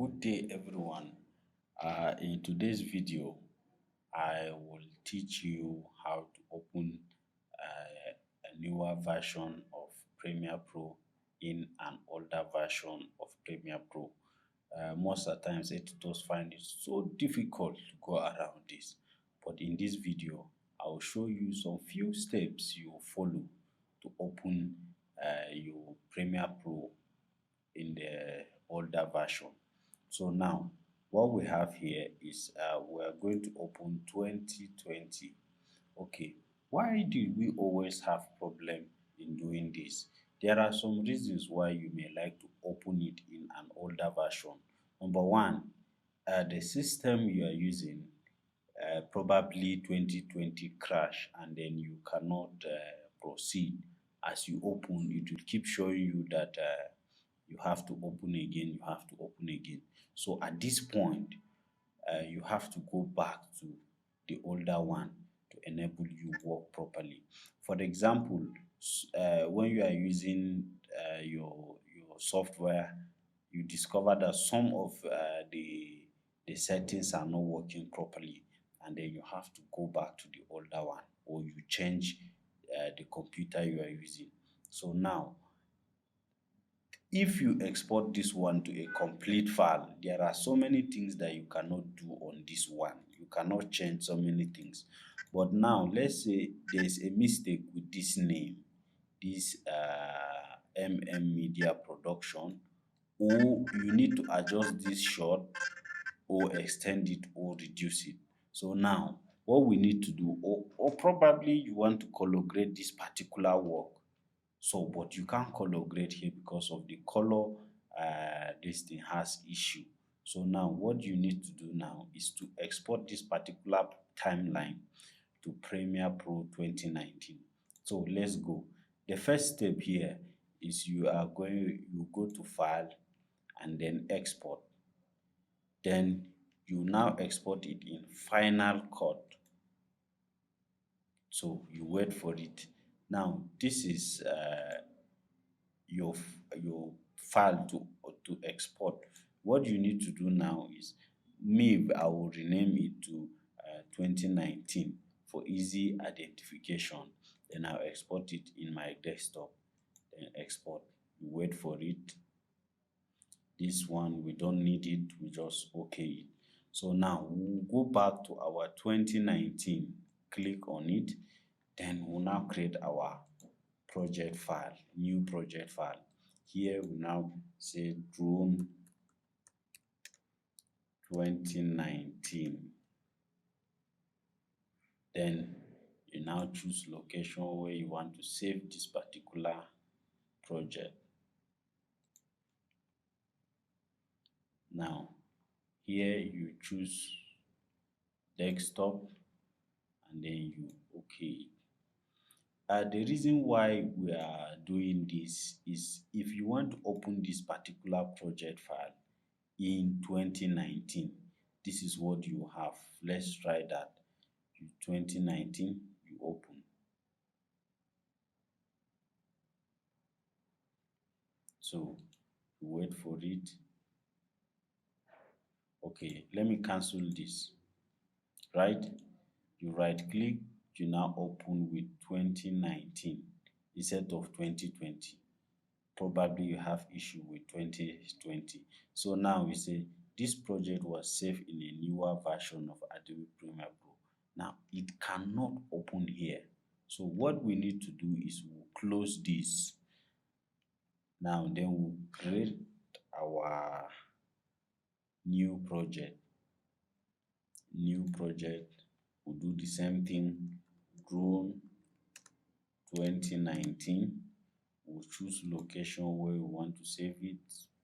Good day, everyone. In today's video, I will teach you how to open a newer version of Premiere Pro in an older version of Premiere Pro. Most of the times, editors find it so difficult to go around this. But in this video, I will show you some few steps you follow to open your Premiere Pro in the older version. So now what we have here is we are going to open 2020. Okay, why do we always have problem in doing this? There are some reasons why you may like to open it in an older version. Number one, the system you are using probably 2020 crash and then you cannot proceed. As you open, it will keep showing you that you have to open again, you have to open again. So at this point, you have to go back to the older one to enable you work properly. For example, when you are using your software, you discover that some of the settings are not working properly, and then you have to go back to the older one, or you change the computer you are using. So now, if you export this one to a complete file, there are so many things that you cannot do on this one. You cannot change so many things. But now, let's say there's a mistake with this name, this Media Production, or you need to adjust this short or extend it or reduce it. So now, what we need to do, or probably you want to color grade this particular work, so but you can't color grade here because of the color this thing has issue. So now what you need to do now is to export this particular timeline to Premiere Pro 2019. So let's go. The first step here is you go to file and then export. Then you now export it in Final Cut. So you wait for it. Now this is your file to export. What you need to do now is, I will rename it to 2019 for easy identification. Then I'll export it in my desktop. Then export. You wait for it. This one we don't need it, we just okay it. So now we'll go back to our 2019, click on it, then we'll now create our project file, new project file. Here we now say drone 2019. Then you now choose location where you want to save this particular project. Now here you choose desktop and then you okay. The reason why we are doing this is if you want to open this particular project file in 2019, this is what you have. Let's try that. 2019, you open. So you wait for it. Okay, let me cancel this. Right? You right click, you now open with 2019 instead of 2020. Probably you have issue with 2020. So now we say this project was saved in a newer version of Adobe Premiere Pro. Now it cannot open here. So what we need to do is we'll close this. Now then we'll create our new project. We'll do the same thing, drone 2019. We'll choose location where we want to save it,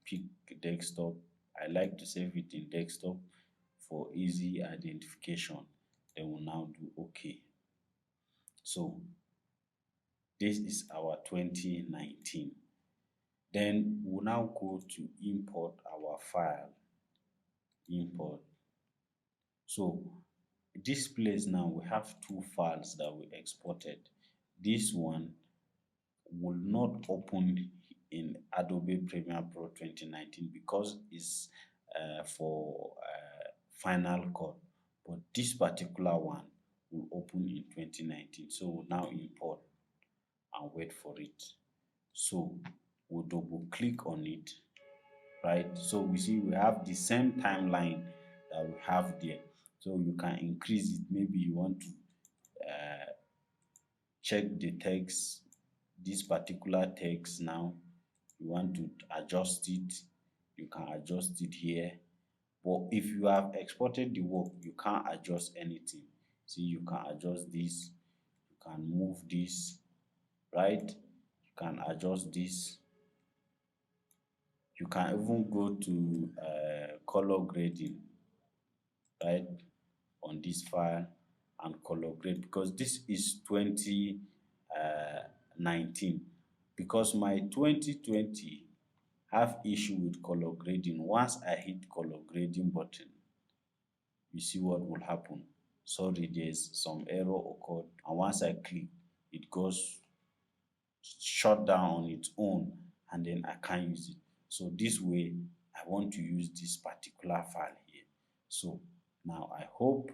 pick desktop. I like to save it in desktop for easy identification. Then we'll now do OK. So this is our 2019. Then we'll now go to import our file. Import. So this place now we have two files that we exported. This one will not open in Adobe Premiere Pro 2019 because it's for Final Cut, but this particular one will open in 2019. So we'll now import and wait for it. So we'll double click on it, right? So we see we have the same timeline that we have there. So you can increase it. Maybe you want to check the text, this particular text now. You want to adjust it, you can adjust it here. But if you have exported the work, you can't adjust anything. See, you can adjust this, you can move this, right? You can adjust this. You can even go to color grading, right, on this file and color grade, because this is 2019. Because my 2020 have issue with color grading. Once I hit color grading button, you see what will happen. Sorry, there's some error occurred, and once I click, it goes shut down on its own, and then I can't use it. So this way, I want to use this particular file here. So now I hope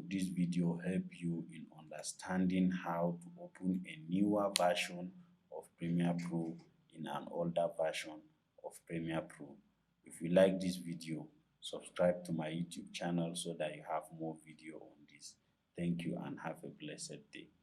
this video help you in understanding how to open a newer version of Premiere Pro in an older version of Premiere Pro. If you like this video, subscribe to my YouTube channel so that you have more video on this. Thank you and have a blessed day.